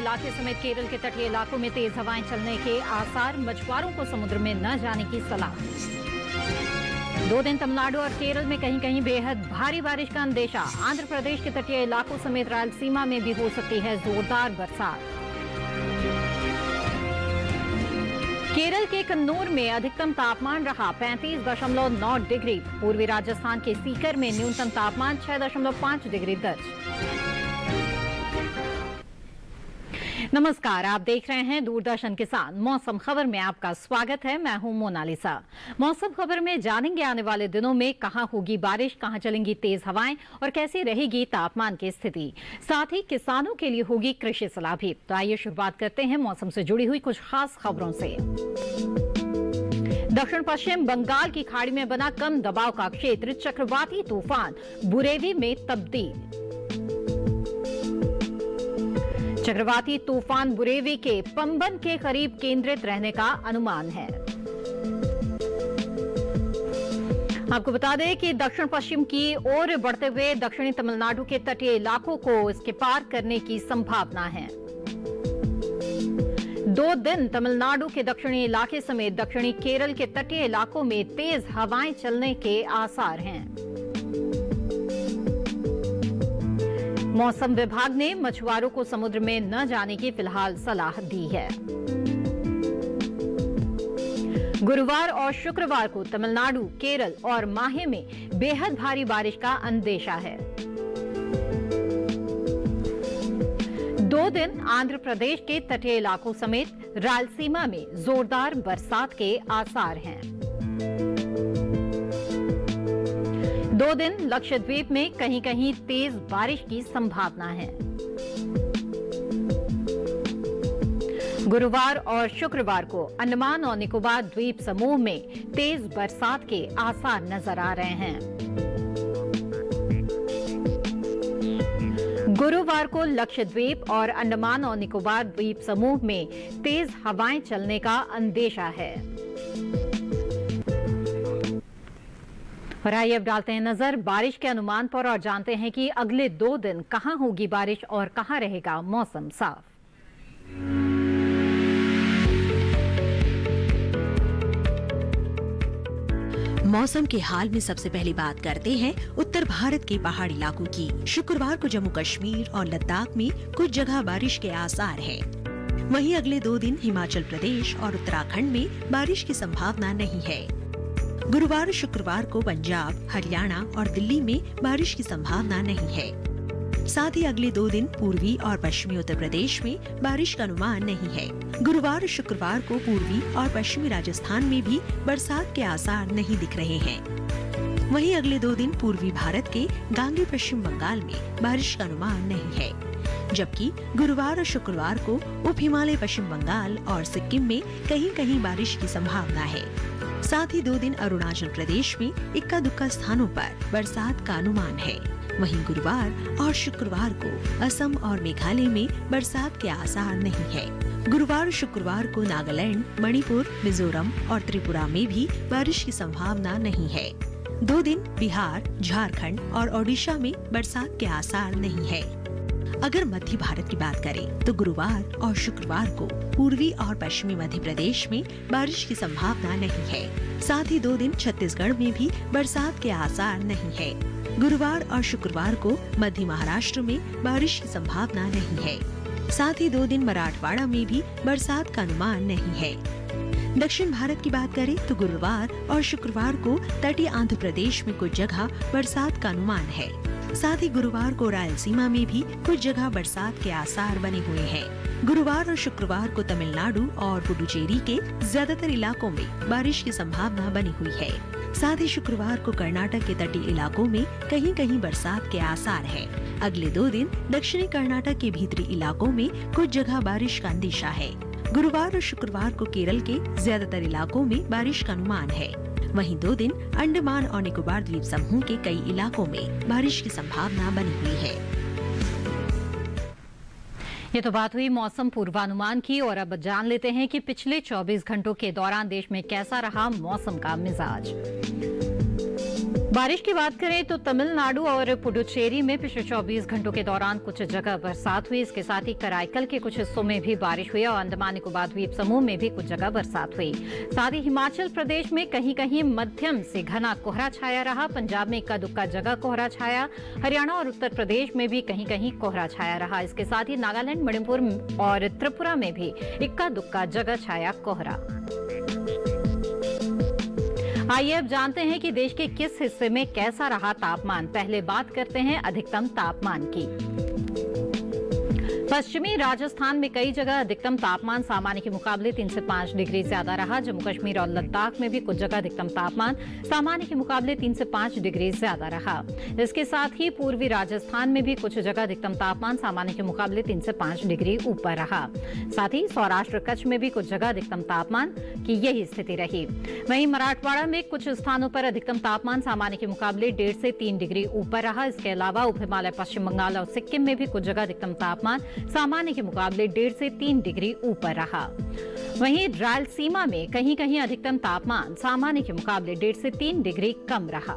इलाके समेत केरल के तटीय इलाकों में तेज हवाएं चलने के आसार, मछुआरों को समुद्र में न जाने की सलाह। 2 दिन तमिलनाडु और केरल में कहीं कहीं बेहद भारी बारिश का अंदेशा। आंध्र प्रदेश के तटीय इलाकों समेत रायलसीमा में भी हो सकती है जोरदार बरसात। केरल के कन्नूर में अधिकतम तापमान रहा 35.9 डिग्री। पूर्वी राजस्थान के सीकर में न्यूनतम तापमान 6.5 डिग्री दर्ज। नमस्कार, आप देख रहे हैं दूरदर्शन किसान। मौसम खबर में आपका स्वागत है। मैं हूं मोनालिसा। मौसम खबर में जानेंगे आने वाले दिनों में कहां होगी बारिश, कहां चलेंगी तेज हवाएं और कैसी रहेगी तापमान की स्थिति। साथ ही किसानों के लिए होगी कृषि सलाह भी। तो आइए शुरुआत करते हैं मौसम से जुड़ी हुई कुछ खास खबरों से। दक्षिण पश्चिम बंगाल की खाड़ी में बना कम दबाव का क्षेत्र चक्रवाती तूफान बुरेवी में तब्दील। चक्रवाती तूफान बुरेवी के पंबन के करीब केंद्रित रहने का अनुमान है। आपको बता दें कि दक्षिण पश्चिम की ओर बढ़ते हुए दक्षिणी तमिलनाडु के तटीय इलाकों को इसके पार करने की संभावना है। 2 दिन तमिलनाडु के दक्षिणी इलाके समेत दक्षिणी केरल के तटीय इलाकों में तेज हवाएं चलने के आसार हैं। मौसम विभाग ने मछुआरों को समुद्र में न जाने की फिलहाल सलाह दी है। गुरुवार और शुक्रवार को तमिलनाडु, केरल और माहे में बेहद भारी बारिश का अंदेशा है। 2 दिन आंध्र प्रदेश के तटीय इलाकों समेत रायलसीमा में जोरदार बरसात के आसार हैं। 2 दिन लक्षद्वीप में कहीं कहीं तेज बारिश की संभावना है। गुरुवार और शुक्रवार को अंडमान और निकोबार द्वीप समूह में तेज बरसात के आसार नजर आ रहे हैं। गुरुवार को लक्षद्वीप और अंडमान और निकोबार द्वीप समूह में तेज हवाएं चलने का अंदेशा है। और आइए अब डालते हैं नजर बारिश के अनुमान पर और जानते हैं कि अगले 2 दिन कहां होगी बारिश और कहां रहेगा मौसम साफ। मौसम के हाल में सबसे पहले बात करते हैं उत्तर भारत के पहाड़ी इलाकों की। शुक्रवार को जम्मू कश्मीर और लद्दाख में कुछ जगह बारिश के आसार हैं। वहीं अगले 2 दिन हिमाचल प्रदेश और उत्तराखंड में बारिश की संभावना नहीं है। गुरुवार शुक्रवार को पंजाब, हरियाणा और दिल्ली में बारिश की संभावना नहीं है। साथ ही अगले 2 दिन पूर्वी और पश्चिमी उत्तर प्रदेश में बारिश का अनुमान नहीं है। गुरुवार शुक्रवार को पूर्वी और पश्चिमी राजस्थान में भी बरसात के आसार नहीं दिख रहे हैं। वहीं अगले 2 दिन पूर्वी भारत के गांगे पश्चिम बंगाल में बारिश का अनुमान नहीं है, जबकि गुरुवार और शुक्रवार को उप हिमालय पश्चिम बंगाल और सिक्किम में कहीं कहीं बारिश की संभावना है। साथ ही 2 दिन अरुणाचल प्रदेश में इक्का दुक्का स्थानों पर बरसात का अनुमान है। वहीं गुरुवार और शुक्रवार को असम और मेघालय में बरसात के आसार नहीं है। गुरुवार शुक्रवार को नागालैंड, मणिपुर, मिजोरम और त्रिपुरा में भी बारिश की संभावना नहीं है। 2 दिन बिहार, झारखंड और ओडिशा में बरसात के आसार नहीं है। अगर मध्य भारत की बात करें तो गुरुवार और शुक्रवार को पूर्वी और पश्चिमी मध्य प्रदेश में बारिश की संभावना नहीं है। साथ ही 2 दिन छत्तीसगढ़ में भी बरसात के आसार नहीं है। गुरुवार और शुक्रवार को मध्य महाराष्ट्र में बारिश की संभावना नहीं है। साथ ही 2 दिन मराठवाड़ा में भी बरसात का अनुमान नहीं है। दक्षिण भारत की बात करें तो गुरुवार और शुक्रवार को तटीय आंध्र प्रदेश में कुछ जगह बरसात का अनुमान है। साथ ही गुरुवार को रायलसीमा में भी कुछ जगह बरसात के आसार बने हुए हैं। गुरुवार और शुक्रवार को तमिलनाडु और पुडुचेरी के ज्यादातर इलाकों में बारिश की संभावना बनी हुई है। साथ ही शुक्रवार को कर्नाटक के तटीय इलाकों में कहीं कहीं बरसात के आसार है। अगले 2 दिन दक्षिणी कर्नाटक के भीतरी इलाकों में कुछ जगह बारिश का अंदेशा है। गुरुवार और शुक्रवार को केरल के ज्यादातर इलाकों में बारिश का अनुमान है। वहीं 2 दिन अंडमान और निकोबार द्वीप समूह के कई इलाकों में बारिश की संभावना बनी हुई है। ये तो बात हुई मौसम पूर्वानुमान की और अब जान लेते हैं कि पिछले 24 घंटों के दौरान देश में कैसा रहा मौसम का मिजाज। बारिश की बात करें तो तमिलनाडु और पुडुचेरी में पिछले 24 घंटों के दौरान कुछ जगह बरसात हुई। इसके साथ ही कराईकल के कुछ हिस्सों में भी बारिश हुई और अंडमान निकोबार द्वीप समूह में भी कुछ जगह बरसात हुई। साथ ही हिमाचल प्रदेश में कहीं कहीं मध्यम से घना कोहरा छाया रहा। पंजाब में इक्का दुक्का जगह कोहरा छाया। हरियाणा और उत्तर प्रदेश में भी कहीं कहीं कोहरा छाया रहा। इसके साथ ही नागालैंड, मणिपुर और त्रिपुरा में भी इक्का दुक्का जगह छाया कोहरा। आइए अब जानते हैं कि देश के किस हिस्से में कैसा रहा तापमान। पहले बात करते हैं अधिकतम तापमान की। पश्चिमी राजस्थान में कई जगह अधिकतम तापमान सामान्य के मुकाबले 3 से 5 डिग्री ज्यादा रहा। जम्मू कश्मीर और लद्दाख में भी कुछ जगह अधिकतम तापमान सामान्य के मुकाबले 3 से 5 डिग्री ज्यादा रहा। इसके साथ ही पूर्वी राजस्थान में भी कुछ जगह अधिकतम तापमान सामान्य के मुकाबले 3 से 5 डिग्री ऊपर रहा। साथ ही सौराष्ट्र कच्छ में भी कुछ जगह अधिकतम तापमान की यही स्थिति रही। वहीं मराठवाड़ा में कुछ स्थानों पर अधिकतम तापमान सामान्य के मुकाबले 1.5 से 3 डिग्री ऊपर रहा। इसके अलावा उप हिमालय, पश्चिम बंगाल और सिक्किम में भी कुछ जगह अधिकतम तापमान सामान्य के मुकाबले 1.5 से 3 डिग्री ऊपर रहा। वहीं रायलसीमा में कहीं कहीं अधिकतम तापमान सामान्य के मुकाबले 1.5 से 3 डिग्री कम रहा।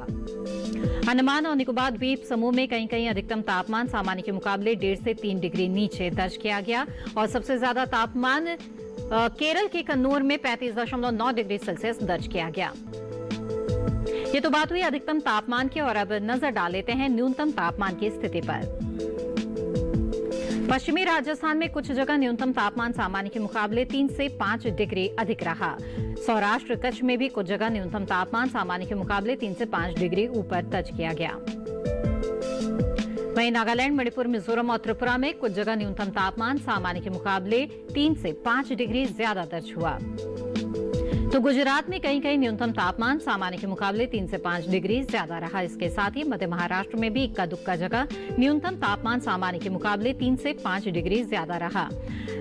अंडमान और निकोबार द्वीप समूह में कहीं कहीं अधिकतम तापमान सामान्य के मुकाबले 1.5 से 3 डिग्री नीचे दर्ज किया गया और सबसे ज्यादा तापमान केरल के कन्नूर में 35.9 डिग्री सेल्सियस दर्ज किया गया। ये तो बात हुई अधिकतम तापमान की और अब नजर डाल लेते हैं न्यूनतम तापमान की स्थिति पर। पश्चिमी राजस्थान में कुछ जगह न्यूनतम तापमान सामान्य के मुकाबले 3 से 5 डिग्री अधिक रहा। सौराष्ट्र कच्छ में भी कुछ जगह न्यूनतम तापमान सामान्य के मुकाबले 3 से 5 डिग्री ऊपर दर्ज किया गया। वहीं नागालैंड, मणिपुर, मिजोरम और त्रिपुरा में कुछ जगह न्यूनतम तापमान सामान्य के मुकाबले 3 से 5 डिग्री ज्यादा दर्ज हुआ। तो गुजरात में कहीं कहीं न्यूनतम तापमान सामान्य के मुकाबले 3 से 5 डिग्री ज्यादा रहा। इसके साथ ही मध्य महाराष्ट्र में भी इक्का दुक्का जगह न्यूनतम तापमान सामान्य के मुकाबले 3 से 5 डिग्री ज्यादा रहा।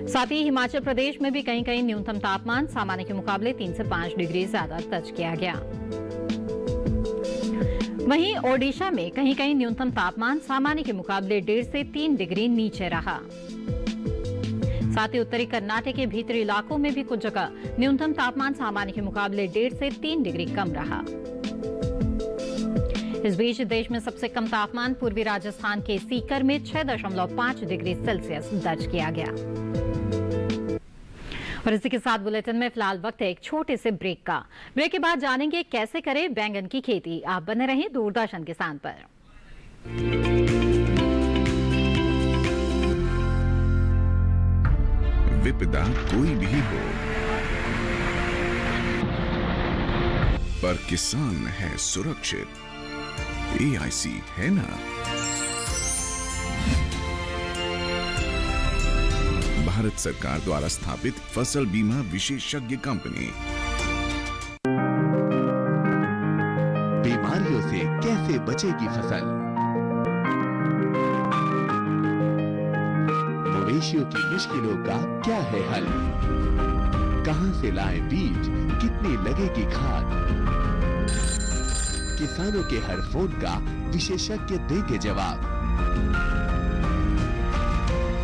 साथ ही हिमाचल प्रदेश में भी कहीं कहीं न्यूनतम तापमान सामान्य के मुकाबले 3 से 5 डिग्री ज्यादा दर्ज किया गया। वहीं ओडिशा में कहीं कहीं न्यूनतम तापमान सामान्य के मुकाबले 1.5 से 3 डिग्री नीचे रहा। साथ ही उत्तरी कर्नाटक के भीतरी इलाकों में भी कुछ जगह न्यूनतम तापमान सामान्य के मुकाबले 1.5 से 3 डिग्री कम रहा। इस बीच देश में सबसे कम तापमान पूर्वी राजस्थान के सीकर में 6.5 डिग्री सेल्सियस दर्ज किया गया। और इसी के साथ बुलेटिन में फिलहाल वक्त है एक छोटे से ब्रेक का। ब्रेक के बाद जानेंगे कैसे करें बैंगन की खेती। आप बने रहें दूरदर्शन किसान पर। विपदा कोई भी हो, पर किसान है सुरक्षित। एआईसी है ना। भारत सरकार द्वारा स्थापित फसल बीमा विशेषज्ञ कंपनी। बीमारियों से कैसे बचेगी फसल? मवेशियों की मुश्किलों का क्या है हल? कहां से लाएं बीज, कितनी लगेगी खाद? किसानों के हर फोन का विशेषज्ञ देंगे जवाब।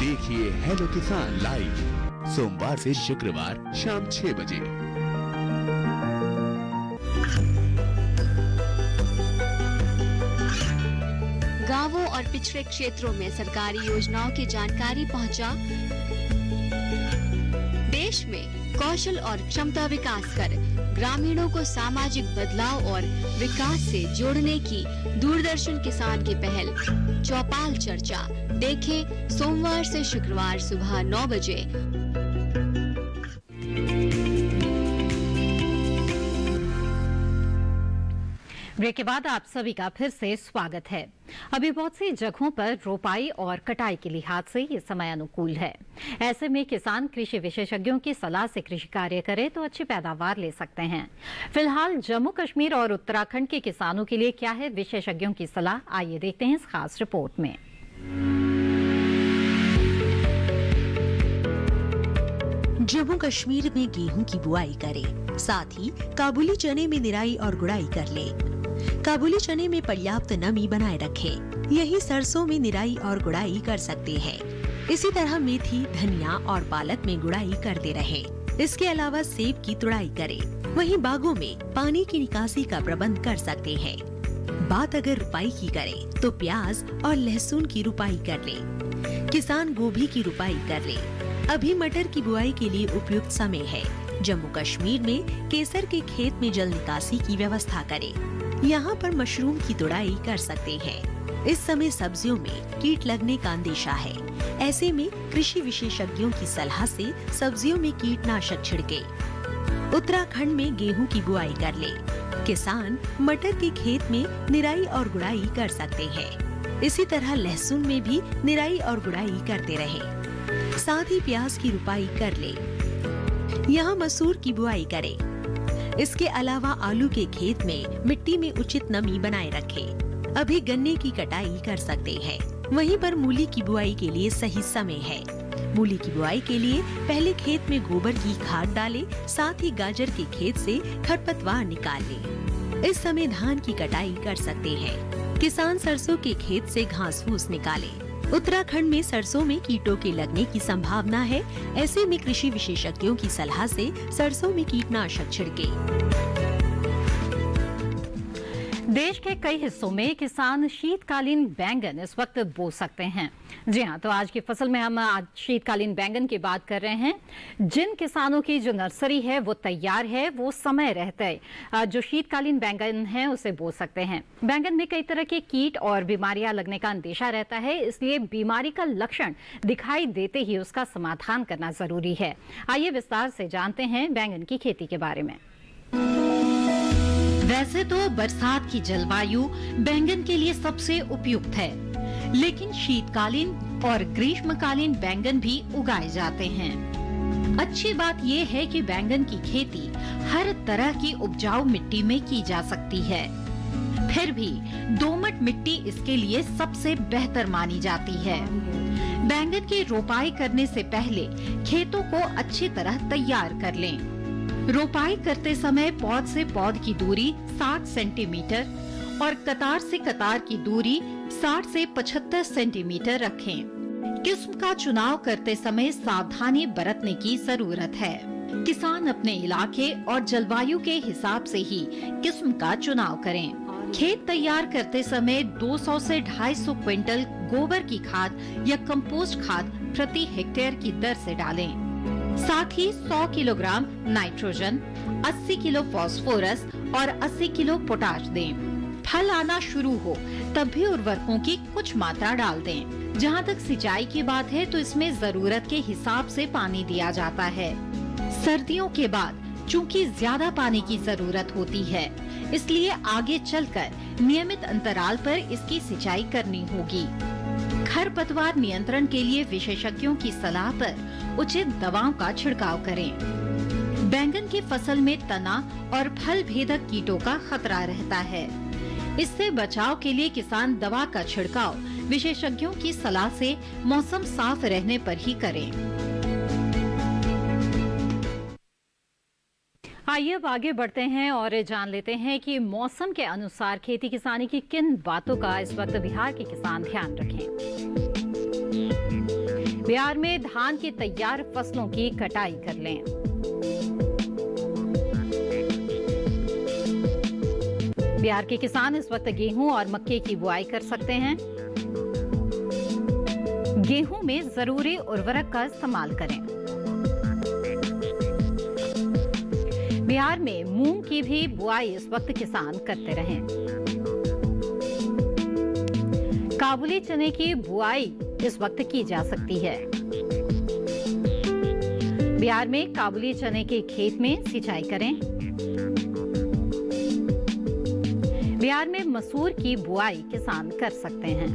देखिए हेलो किसान लाइव सोमवार से शुक्रवार शाम 6 बजे। गांवों और पिछड़े क्षेत्रों में सरकारी योजनाओं की जानकारी पहुंचा। देश में कौशल और क्षमता विकास कर ग्रामीणों को सामाजिक बदलाव और विकास से जोड़ने की दूरदर्शन किसान की पहल चौपाल चर्चा देखें सोमवार से शुक्रवार सुबह 9 बजे। ब्रेक के बाद आप सभी का फिर से स्वागत है। अभी बहुत सी जगहों पर रोपाई और कटाई के लिहाज से ये समय अनुकूल है। ऐसे में किसान कृषि विशेषज्ञों की सलाह से कृषि कार्य करें तो अच्छी पैदावार ले सकते हैं। फिलहाल जम्मू कश्मीर और उत्तराखंड के किसानों के लिए क्या है विशेषज्ञों की सलाह, आइए देखते हैं इस खास रिपोर्ट में। जम्मू कश्मीर में गेहूं की बुआई करें, साथ ही काबुली चने में निराई और गुड़ाई कर ले। काबुली चने में पर्याप्त नमी बनाए रखें। यही सरसों में निराई और गुड़ाई कर सकते हैं। इसी तरह मेथी, धनिया और पालक में गुड़ाई करते रहें। इसके अलावा सेब की तुड़ाई करें। वहीं बागों में पानी की निकासी का प्रबंध कर सकते हैं। बात अगर रुपाई की करें तो प्याज और लहसुन की रुपाई कर ले। किसान गोभी की रुपाई कर ले। अभी मटर की बुआई के लिए उपयुक्त समय है। जम्मू कश्मीर में केसर के खेत में जल निकासी की व्यवस्था करें। यहाँ पर मशरूम की तुड़ाई कर सकते हैं। इस समय सब्जियों में कीट लगने का अंदेशा है। ऐसे में कृषि विशेषज्ञों की सलाह से सब्जियों में कीटनाशक छिड़के। उत्तराखंड में गेहूं की बुआई कर ले। किसान मटर के खेत में निराई और गुड़ाई कर सकते हैं। इसी तरह लहसुन में भी निराई और गुड़ाई करते रहे। साथ ही प्याज की रुपाई कर ले। यहाँ मसूर की बुआई करें। इसके अलावा आलू के खेत में मिट्टी में उचित नमी बनाए रखें। अभी गन्ने की कटाई कर सकते हैं। वहीं पर मूली की बुआई के लिए सही समय है। मूली की बुआई के लिए पहले खेत में गोबर की खाद डालें, साथ ही गाजर के खेत से खरपतवार निकाल लें। इस समय धान की कटाई कर सकते हैं। किसान सरसों के खेत से घास फूस निकालें। उत्तराखंड में सरसों में कीटों के लगने की संभावना है। ऐसे में कृषि विशेषज्ञों की सलाह से सरसों में कीटनाशक छिड़के। देश के कई हिस्सों में किसान शीतकालीन बैंगन इस वक्त बो सकते हैं। जी हाँ, तो आज की फसल में हम आज शीतकालीन बैंगन की बात कर रहे हैं। जिन किसानों की जो नर्सरी है वो तैयार है, वो समय रहते जो शीतकालीन बैंगन है उसे बो सकते हैं। बैंगन में कई तरह के कीट और बीमारियां लगने का अंदेशा रहता है, इसलिए बीमारी का लक्षण दिखाई देते ही उसका समाधान करना जरूरी है। आइए विस्तार से जानते हैं बैंगन की खेती के बारे में। वैसे तो बरसात की जलवायु बैंगन के लिए सबसे उपयुक्त है, लेकिन शीतकालीन और ग्रीष्मकालीन बैंगन भी उगाए जाते हैं। अच्छी बात यह है कि बैंगन की खेती हर तरह की उपजाऊ मिट्टी में की जा सकती है। फिर भी दोमट मिट्टी इसके लिए सबसे बेहतर मानी जाती है। बैंगन की रोपाई करने से पहले खेतों को अच्छी तरह तैयार कर लें। रोपाई करते समय पौध से पौध की दूरी 60 सेंटीमीटर और कतार से कतार की दूरी 60 से 75 सेंटीमीटर रखें। किस्म का चुनाव करते समय सावधानी बरतने की जरूरत है। किसान अपने इलाके और जलवायु के हिसाब से ही किस्म का चुनाव करें। खेत तैयार करते समय 200 से 250 क्विंटल गोबर की खाद या कंपोस्ट खाद प्रति हेक्टेयर की दर से डालें। साथ ही 100 किलोग्राम नाइट्रोजन, 80 किलो फास्फोरस और 80 किलो पोटाश दें। फल आना शुरू हो तब भी उर्वरकों की कुछ मात्रा डाल दें। जहां तक सिंचाई की बात है तो इसमें जरूरत के हिसाब से पानी दिया जाता है। सर्दियों के बाद चूंकि ज्यादा पानी की जरूरत होती है, इसलिए आगे चलकर नियमित अंतराल पर इसकी सिंचाई करनी होगी। खरपतवार नियंत्रण के लिए विशेषज्ञों की सलाह पर उचित दवाओं का छिड़काव करें। बैंगन की फसल में तना और फल भेदक कीटों का खतरा रहता है। इससे बचाव के लिए किसान दवा का छिड़काव विशेषज्ञों की सलाह से मौसम साफ रहने पर ही करें। आइए अब आगे बढ़ते हैं और जान लेते हैं कि मौसम के अनुसार खेती किसानी की किन बातों का इस वक्त बिहार के किसान ध्यान रखें। बिहार में धान की तैयार फसलों की कटाई कर लें। बिहार के किसान इस वक्त गेहूं और मक्के की बुआई कर सकते हैं। गेहूं में जरूरी उर्वरक का इस्तेमाल करें। बिहार में मूंग की भी बुआई इस वक्त किसान करते रहें। काबुली चने की बुआई इस वक्त की जा सकती है। बिहार में काबुली चने के खेत में सिंचाई करें। बिहार में मसूर की बुआई किसान कर सकते हैं।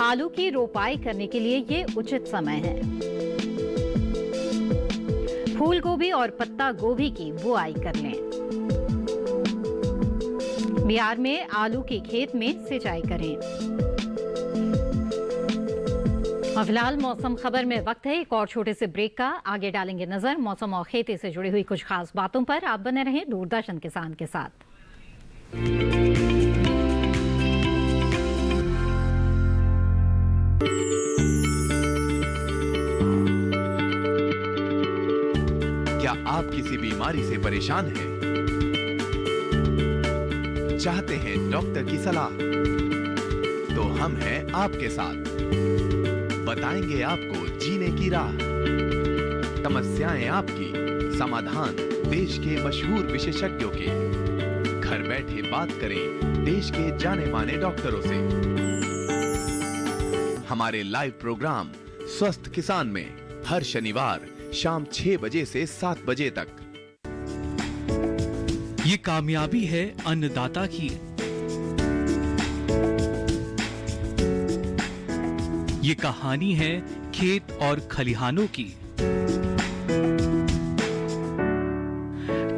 आलू की रोपाई करने के लिए ये उचित समय है। फूल गोभी और पत्ता गोभी की बुआई कर लें। बिहार में आलू के खेत में सिंचाई करें। और फिलहाल मौसम खबर में वक्त है एक और छोटे से ब्रेक का। आगे डालेंगे नजर मौसम और खेती से जुड़ी हुई कुछ खास बातों पर। आप बने रहें दूरदर्शन किसान के साथ। क्या आप किसी बीमारी से परेशान हैं? चाहते हैं डॉक्टर की सलाह? तो हम हैं आपके साथ, बताएंगे आपको जीने की राह। समस्याएं आपकी, समाधान देश के मशहूर विशेषज्ञों के। घर बैठे बात करें देश के जाने माने डॉक्टरों से। हमारे लाइव प्रोग्राम स्वस्थ किसान में हर शनिवार शाम 6 बजे से 7 बजे तक। ये कामयाबी है अन्नदाता की। ये कहानी है खेत और खलिहानों की।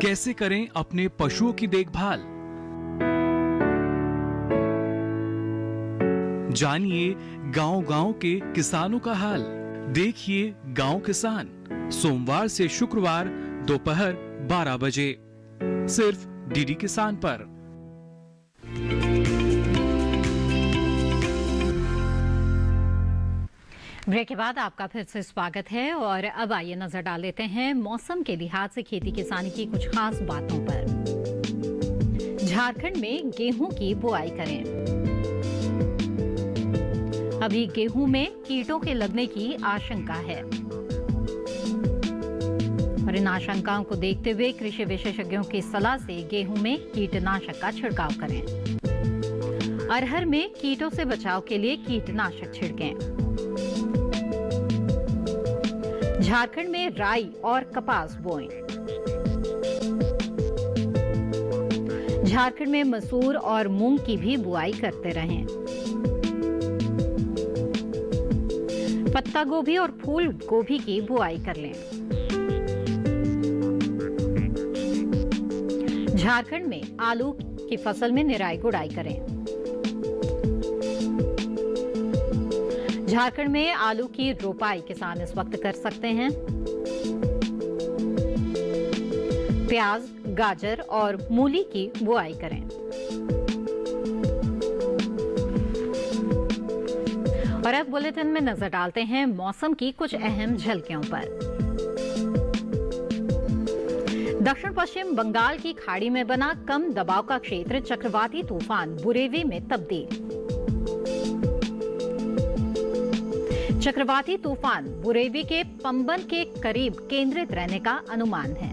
कैसे करें अपने पशुओं की देखभाल, जानिए गांव-गांव के किसानों का हाल। देखिए गांव किसान, सोमवार से शुक्रवार दोपहर 12 बजे सिर्फ डीडी किसान पर। ब्रेक के बाद आपका फिर से स्वागत है और अब आइए नजर डाल लेते हैं मौसम के लिहाज से खेती किसानी की कुछ खास बातों पर। झारखंड में गेहूं की बुआई करें। अभी गेहूं में कीटों के लगने की आशंका है और इन आशंकाओं को देखते हुए कृषि विशेषज्ञों की सलाह से गेहूं में कीटनाशक का छिड़काव करें। अरहर में कीटों से बचाव के लिए कीटनाशक छिड़कें। झारखंड में राई और कपास बोएं। झारखंड में मसूर और मूंग की भी बुआई करते रहें। पत्ता गोभी और फूल गोभी की बुआई कर लें। झारखंड में आलू की फसल में निराई गुड़ाई करें। झारखंड में आलू की रोपाई किसान इस वक्त कर सकते हैं। प्याज, गाजर और मूली की बुआई करें। और अब बुलेटिन में नजर डालते हैं मौसम की कुछ अहम झलकियों पर। दक्षिण पश्चिम बंगाल की खाड़ी में बना कम दबाव का क्षेत्र चक्रवाती तूफान बुरेवी में तब्दील। चक्रवाती तूफान बुरेवी के पंबन के करीब केंद्रित रहने का अनुमान है।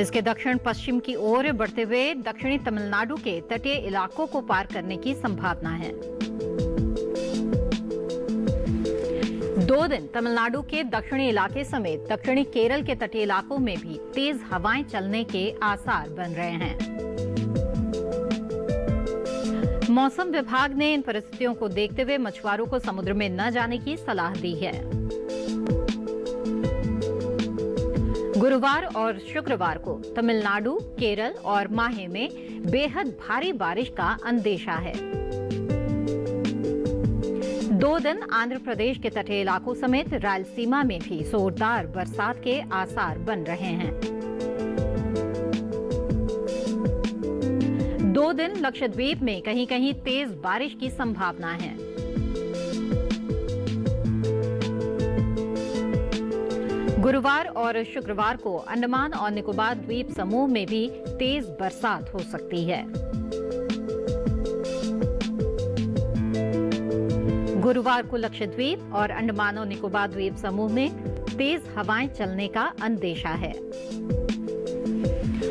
इसके दक्षिण पश्चिम की ओर बढ़ते हुए दक्षिणी तमिलनाडु के तटीय इलाकों को पार करने की संभावना है। 2 दिन तमिलनाडु के दक्षिणी इलाके समेत दक्षिणी केरल के तटीय इलाकों में भी तेज हवाएं चलने के आसार बन रहे हैं। मौसम विभाग ने इन परिस्थितियों को देखते हुए मछुआरों को समुद्र में न जाने की सलाह दी है। गुरुवार और शुक्रवार को तमिलनाडु, केरल और माहे में बेहद भारी बारिश का अंदेशा है। 2 दिन आंध्र प्रदेश के तटीय इलाकों समेत रायलसीमा में भी जोरदार बरसात के आसार बन रहे हैं। 2 दिन लक्षद्वीप में कहीं कहीं तेज बारिश की संभावना है। गुरुवार और शुक्रवार को अंडमान और निकोबार द्वीप समूह में भी तेज बरसात हो सकती है। गुरुवार को लक्षद्वीप और अंडमान और निकोबार द्वीप समूह में तेज हवाएं चलने का अंदेशा है।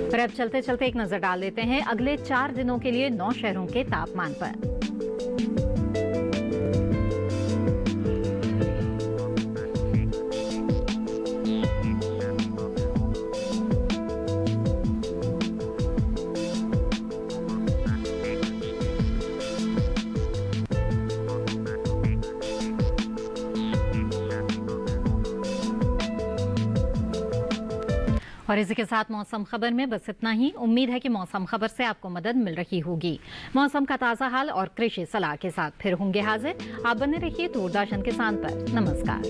और अब चलते चलते एक नजर डाल लेते हैं अगले 4 दिनों के लिए 9 शहरों के तापमान पर। और इसी के साथ मौसम खबर में बस इतना ही। उम्मीद है कि मौसम खबर से आपको मदद मिल रही होगी। मौसम का ताजा हाल और कृषि सलाह के साथ फिर होंगे हाजिर। आप बने रहिए दूरदर्शन किसान पर। नमस्कार।